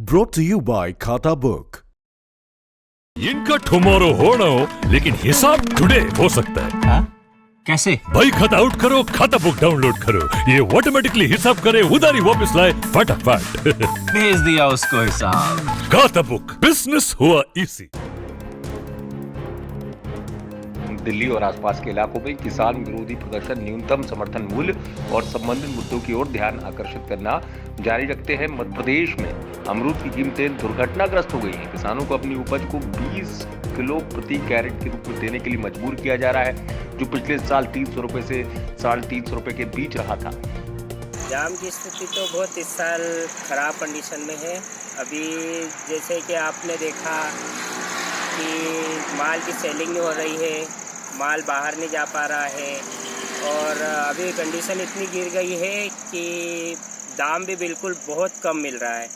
Brought to you by खाता book. इनका tomorrow होना हो लेकिन हिसाब टुडे हो सकता है। हाँ? कैसे? भाई खाता आउट करो, खाता बुक डाउनलोड करो, ये ऑटोमेटिकली हिसाब करे, उधारी वापस लाए फटाफट। भेज दिया उसको हिसाब। खाता बुक, बिजनेस हुआ इजी। दिल्ली और आसपास के इलाकों में किसान विरोधी प्रदर्शन न्यूनतम समर्थन मूल्य और संबंधित मुद्दों की ओर ध्यान आकर्षित करना जारी रखते हैं। मध्य प्रदेश में अमरूद की कीमतें दुर्घटनाग्रस्त हो गई हैं। किसानों को अपनी उपज को 20 किलो प्रति कैरेट के रूप में देने के लिए मजबूर किया जा रहा है, जो पिछले साल 300 रुपए से 350 रुपए के बीच रहा था। जाम की स्थिति तो बहुत इस साल खराब कंडीशन में है। अभी जैसे कि आपने देखा कि माल की सेलिंग नहीं हो रही है, माल बाहर नहीं जा पा रहा है और अभी कंडीशन इतनी गिर गई है कि दाम भी बिल्कुल बहुत कम मिल रहा है।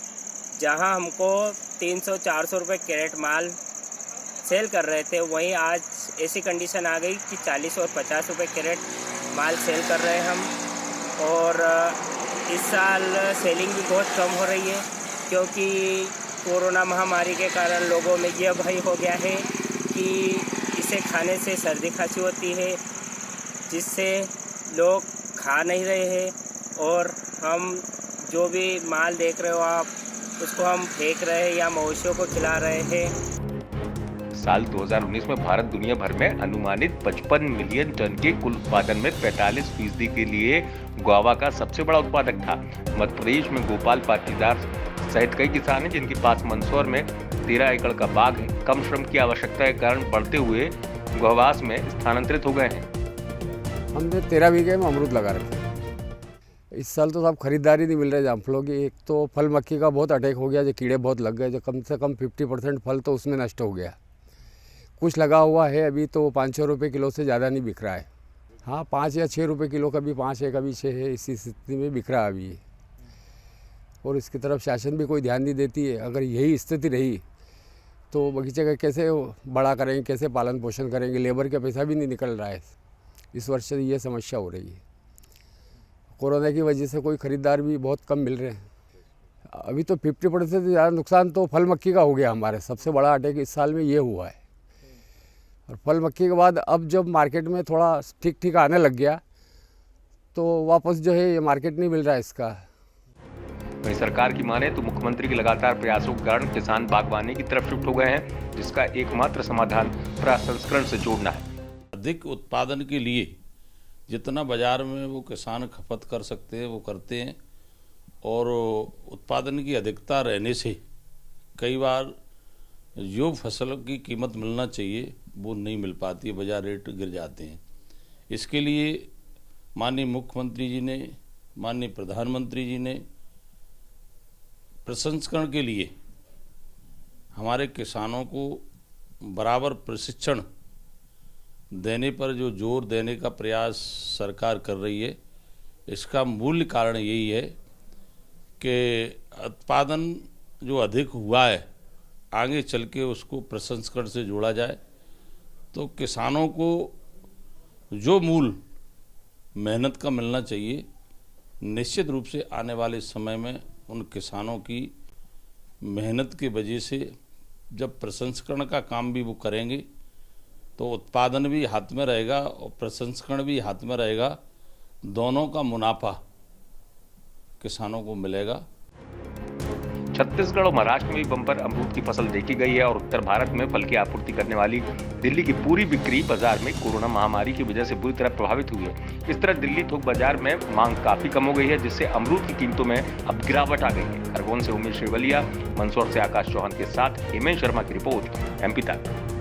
जहां हमको 300-400 रुपये कैरेट माल सेल कर रहे थे, वहीं आज ऐसी कंडीशन आ गई कि 40 और 50 रुपये कैरेट माल सेल कर रहे हैं हम। और इस साल सेलिंग भी बहुत कम हो रही है क्योंकि कोरोना महामारी के कारण लोगों में यह भय हो गया है कि इसे खाने से सर्दी खांसी होती है, जिससे लोग खा नहीं रहे हैं और हम जो भी माल देख रहे हो आप, उसको हम फेंक रहे हैं या मवेशियों को खिला रहे हैं। साल 2019 में भारत दुनिया भर में अनुमानित 55 मिलियन टन के कुल उत्पादन में 45% के लिए गुआवा का सबसे बड़ा उत्पादक था। मध्य प्रदेश में गोपाल पाटीदार सहित कई किसान हैं जिनके पास मंदसौर में 13 एकड़ का बाग है। कम श्रम की आवश्यकता के कारण बढ़ते हुए गौवास में स्थानांतरित हो गए हैं। हमने 13 बीघे में अमरूद लगा रखे। इस साल तो सब खरीदारी नहीं मिल रही जामफलों की। एक तो फल मक्खी का बहुत अटैक हो गया, जो कीड़े बहुत लग गए, जो कम से कम 50% फल तो उसमें नष्ट हो गया। कुछ लगा हुआ है अभी तो 500 रुपये किलो से ज़्यादा नहीं बिक रहा है। हाँ, 5 या 6 रुपये किलो, कभी 5 है कभी 6 है, इसी स्थिति में बिक रहा है अभी। और इसकी तरफ शासन भी कोई ध्यान नहीं देती है। अगर यही स्थिति रही तो बगीचे का कैसे बड़ा करेंगे, कैसे पालन पोषण करेंगे, लेबर का पैसा भी नहीं निकल रहा है। इस वर्ष से ये समस्या हो रही है। कोरोना की वजह से कोई ख़रीदार भी बहुत कम मिल रहे हैं। अभी तो 50% से ज़्यादा नुकसान तो फल मक्खी का हो गया हमारे। सबसे बड़ा अटैक इस साल में ये हुआ है। और फल मक्खी के बाद अब जब मार्केट में थोड़ा ठीक ठीक आने लग गया तो वापस जो है ये मार्केट नहीं मिल रहा है इसका। वहीं सरकार की माने तो मुख्यमंत्री के लगातार प्रयासों के कारण किसान बागवानी की तरफ शिफ्ट हो गए हैं, जिसका एकमात्र समाधान प्रसंस्करण से जोड़ना है। अधिक उत्पादन के लिए जितना बाजार में वो किसान खपत कर सकते हैं वो करते हैं, और उत्पादन की अधिकता रहने से कई बार जो फसल की कीमत मिलना चाहिए वो नहीं मिल पाती है, बाजार रेट गिर जाते हैं। इसके लिए माननीय मुख्यमंत्री जी ने, माननीय प्रधानमंत्री जी ने प्रसंस्करण के लिए हमारे किसानों को बराबर प्रशिक्षण देने पर जो जोर देने का प्रयास सरकार कर रही है। इसका मूल कारण यही है कि उत्पादन जो अधिक हुआ है आगे चल के उसको प्रसंस्करण से जोड़ा जाए, तो किसानों को जो मूल मेहनत का मिलना चाहिए, निश्चित रूप से आने वाले समय में उन किसानों की मेहनत की वजह से जब प्रसंस्करण का काम भी वो करेंगे तो उत्पादन भी हाथ में रहेगा और प्रसंस्करण भी हाथ में रहेगा। दोनों का मुनाफा किसानों को मिलेगा। छत्तीसगढ़ और महाराष्ट्र में भी बम्पर अमरूद की फसल देखी गई है और उत्तर भारत में फल की आपूर्ति करने वाली दिल्ली की पूरी बिक्री बाजार में कोरोना महामारी की वजह से बुरी तरह प्रभावित हुई है। इस तरह दिल्ली थोक बाजार में मांग काफी कम हो गई है, जिससे अमरूद की कीमतों में अब गिरावट आ गई है। खरगोन से उमेश रेवलिया, मंदसौर से आकाश चौहान के साथ हेमंत शर्मा की रिपोर्ट, MP तक।